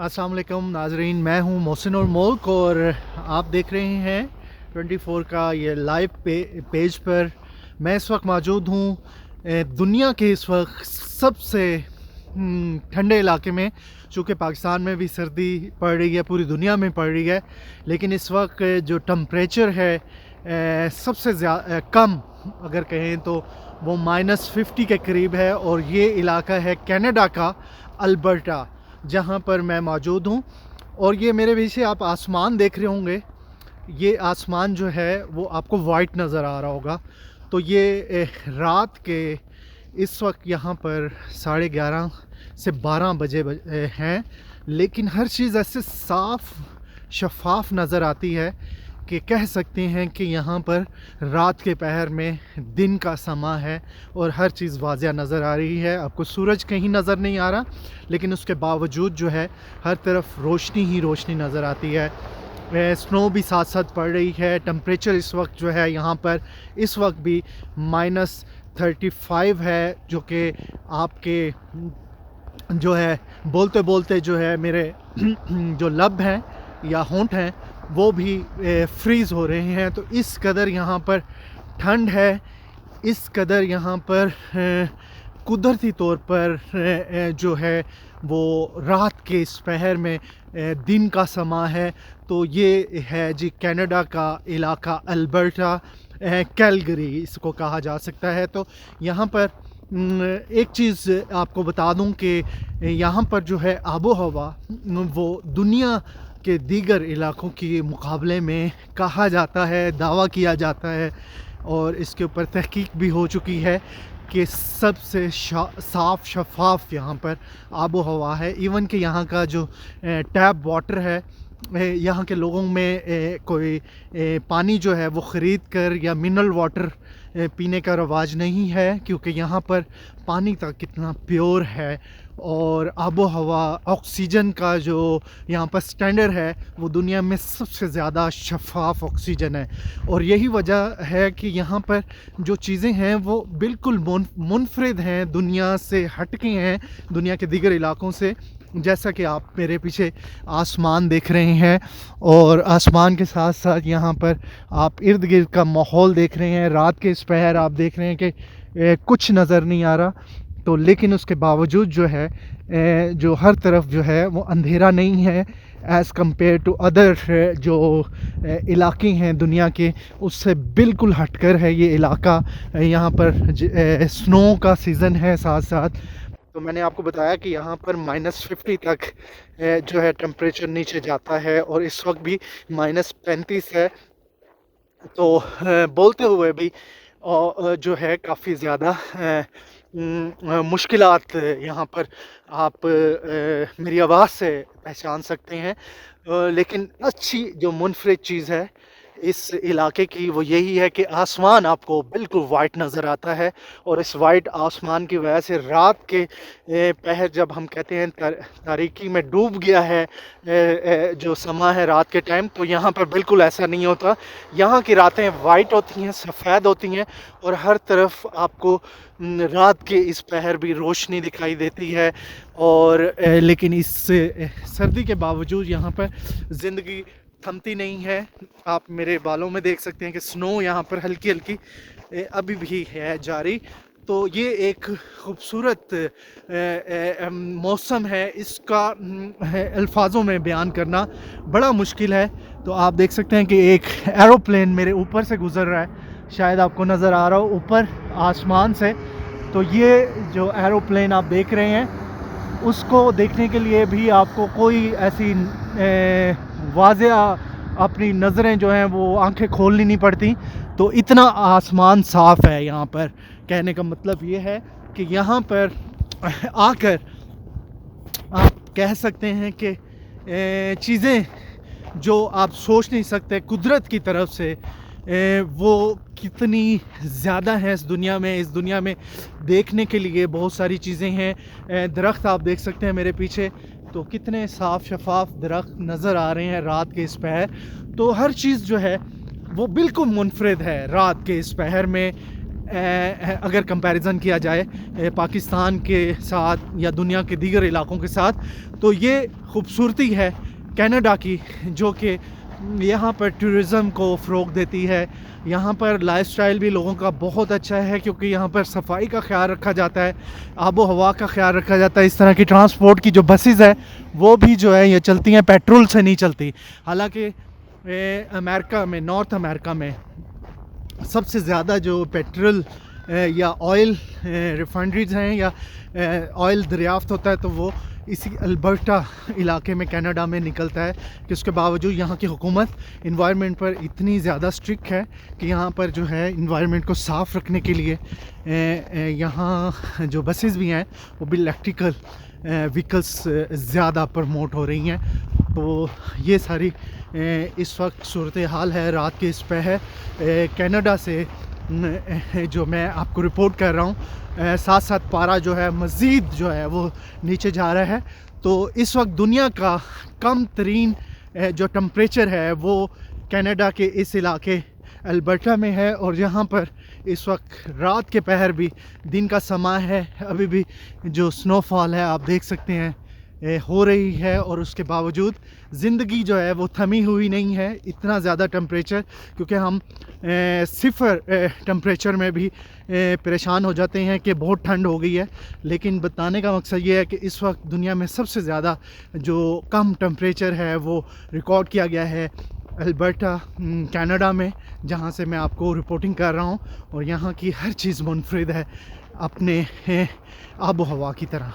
अस्सलाम वालेकुम नाजरीन, मैं हूं मोहसिन और मोल्क और आप देख रहे हैं 24 का ये लाइव पेज पर। मैं इस वक्त मौजूद हूं दुनिया के इस वक्त सबसे ठंडे इलाके में। चूँकि पाकिस्तान में भी सर्दी पड़ रही है, पूरी दुनिया में पड़ रही है, लेकिन इस वक्त जो टम्परेचर है सबसे कम अगर कहें तो वो -50 के करीब है। और ये इलाका है कनाडा का अल्बर्टा, जहाँ पर मैं मौजूद हूँ। और ये मेरे पीछे आप आसमान देख रहे होंगे, ये आसमान जो है वो आपको वाइट नज़र आ रहा होगा। तो ये रात के इस वक्त यहाँ पर 11:30 से 12 बजे हैं, लेकिन हर चीज़ ऐसे साफ शफाफ नज़र आती है कि कह सकते हैं कि यहाँ पर रात के पहर में दिन का समा है और हर चीज़ वाज़िया नज़र आ रही है। आपको सूरज कहीं नज़र नहीं आ रहा, लेकिन उसके बावजूद जो है हर तरफ रोशनी ही रोशनी नज़र आती है। स्नो भी साथ साथ पड़ रही है। टेम्परेचर इस वक्त जो है यहाँ पर इस वक्त भी -35 है, जो कि आपके जो है बोलते बोलते जो है मेरे जो लब हैं या होंठ हैं वो भी फ्रीज़ हो रहे हैं। तो इस कदर यहाँ पर ठंड है, इस कदर यहाँ पर कुदरती तौर पर जो है वो रात के इस पहर में दिन का समा है। तो ये है जी कनाडा का इलाका अल्बर्टा, कैलगरी इसको कहा जा सकता है। तो यहाँ पर एक चीज़ आपको बता दूं कि यहाँ पर जो है आबो हवा वो दुनिया के दीगर इलाकों के मुकाबले में कहा जाता है, दावा किया जाता है और इसके ऊपर तहकीक भी हो चुकी है कि सबसे साफ़ शफाफ यहाँ पर आबो हवा है। इवन कि यहाँ का जो टैप वाटर है, यहाँ के लोगों में कोई पानी जो है वो ख़रीद कर या मिनरल वाटर पीने का रवाज नहीं है, क्योंकि यहाँ पर पानी तक कितना प्योर है। और आबो हवा ऑक्सीजन का जो यहाँ पर स्टैंडर्ड है वो दुनिया में सबसे ज़्यादा शफाफ ऑक्सीजन है। और यही वजह है कि यहाँ पर जो चीज़ें हैं वो बिल्कुल मुनफरिद हैं, दुनिया से हटके हैं, दुनिया के दीगर इलाकों से। जैसा कि आप मेरे पीछे आसमान देख रहे हैं और आसमान के साथ साथ यहाँ पर आप इर्द गिर्द का माहौल देख रहे हैं। रात के इस पहर आप देख रहे हैं कि कुछ नज़र नहीं आ रहा, तो लेकिन उसके बावजूद जो है जो हर तरफ जो है वो अंधेरा नहीं है एज़ कम्पेयर टू अदर जो इलाके हैं दुनिया के, उससे बिल्कुल हटकर है ये इलाका। यहाँ पर स्नो का सीज़न है साथ साथ। तो मैंने आपको बताया कि यहाँ पर -50 तक जो है टेम्परेचर नीचे जाता है और इस वक्त भी -35 है। तो बोलते हुए भी जो है काफ़ी ज़्यादा मुश्किलात यहाँ पर आप मेरी आवाज़ से पहचान सकते हैं। लेकिन अच्छी जो मुनफरिद चीज़ है इस इलाके की वो यही है कि आसमान आपको बिल्कुल वाइट नज़र आता है। और इस वाइट आसमान की वजह से रात के पहर जब हम कहते हैं तारीकी में डूब गया है जो समा है रात के टाइम, तो यहाँ पर बिल्कुल ऐसा नहीं होता। यहाँ की रातें वाइट होती हैं, सफ़ेद होती हैं और हर तरफ आपको रात के इस पहर भी रोशनी दिखाई देती है। और लेकिन इस सर्दी के बावजूद यहाँ पर ज़िंदगी थमती नहीं है। आप मेरे बालों में देख सकते हैं कि स्नो यहाँ पर हल्की हल्की अभी भी है जारी। तो ये एक खूबसूरत मौसम है, इसका अल्फाजों में बयान करना बड़ा मुश्किल है। तो आप देख सकते हैं कि एक एरोप्लेन मेरे ऊपर से गुज़र रहा है, शायद आपको नज़र आ रहा हो ऊपर आसमान से। तो ये जो एरोप्लेन आप देख रहे हैं उसको देखने के लिए भी आपको कोई ऐसी वाज़िया अपनी नज़रें जो हैं वो आंखें खोलनी नहीं पड़ती। तो इतना आसमान साफ़ है यहाँ पर। कहने का मतलब ये है कि यहाँ पर आकर आप कह सकते हैं कि चीज़ें जो आप सोच नहीं सकते कुदरत की तरफ से वो कितनी ज़्यादा हैं इस दुनिया में। इस दुनिया में देखने के लिए बहुत सारी चीज़ें हैं। दरख्त आप देख सकते हैं मेरे पीछे, तो कितने साफ़ शफाफ दरख्त नज़र आ रहे हैं रात के इस पहर। तो हर चीज़ जो है वो बिल्कुल मुनफरिद है रात के इस पहर में। اگر کمپیریزن کیا جائے پاکستان کے ساتھ یا دنیا کے دیگر علاقوں کے ساتھ، تو یہ خوبصورتی ہے کینیڈا کی، جو کہ یہاں پر ٹورزم کو فروغ دیتی ہے. یہاں پر لائف سٹائل بھی لوگوں کا بہت اچھا ہے، کیونکہ یہاں پر صفائی کا خیال رکھا جاتا ہے، آب و ہوا کا خیال رکھا جاتا ہے. اس طرح کی ٹرانسپورٹ کی جو بسیز ہے وہ بھی جو ہے یہ چلتی ہیں پیٹرول سے نہیں چلتی. حالانکہ امریکہ میں، نارتھ امریکہ میں سب سے زیادہ جو پیٹرول یا آئل ریفائنریز ہیں یا آئل دریافت ہوتا ہے تو وہ اسی البرٹا علاقے میں کینیڈا میں نکلتا ہے. کہ اس کے باوجود یہاں کی حکومت انوائرمنٹ پر اتنی زیادہ اسٹرکٹ ہے کہ یہاں پر جو ہے انوائرمنٹ کو صاف رکھنے کے لیے یہاں جو بسیز بھی ہیں وہ بھی الیکٹریکل وہیکلس زیادہ پروموٹ ہو رہی ہیں. تو یہ ساری اس وقت صورتحال ہے، رات کے اس پہ ہے. کینیڈا سے جو میں آپ کو رپورٹ کر رہا ہوں، ساتھ ساتھ پارا جو ہے مزید جو ہے وہ نیچے جا رہا ہے. تو اس وقت دنیا کا کم ترین جو ٹمپریچر ہے وہ کینیڈا کے اس علاقے البرٹا میں ہے، اور یہاں پر اس وقت رات کے پہر بھی دن کا سماں ہے، ابھی بھی جو سنو فال ہے آپ دیکھ سکتے ہیں ہو رہی ہے. اور اس کے باوجود زندگی جو ہے وہ تھمی ہوئی نہیں ہے. اتنا زیادہ ٹمپریچر، کیونکہ ہم صفر ٹمپریچر میں بھی پریشان ہو جاتے ہیں کہ بہت ٹھنڈ ہو گئی ہے. لیکن بتانے کا مقصد یہ ہے کہ اس وقت دنیا میں سب سے زیادہ جو کم ٹمپریچر ہے وہ ریکارڈ کیا گیا ہے البرٹا کینیڈا میں، جہاں سے میں آپ کو رپورٹنگ کر رہا ہوں. اور یہاں کی ہر چیز منفرد ہے اپنے آب و ہوا کی طرح.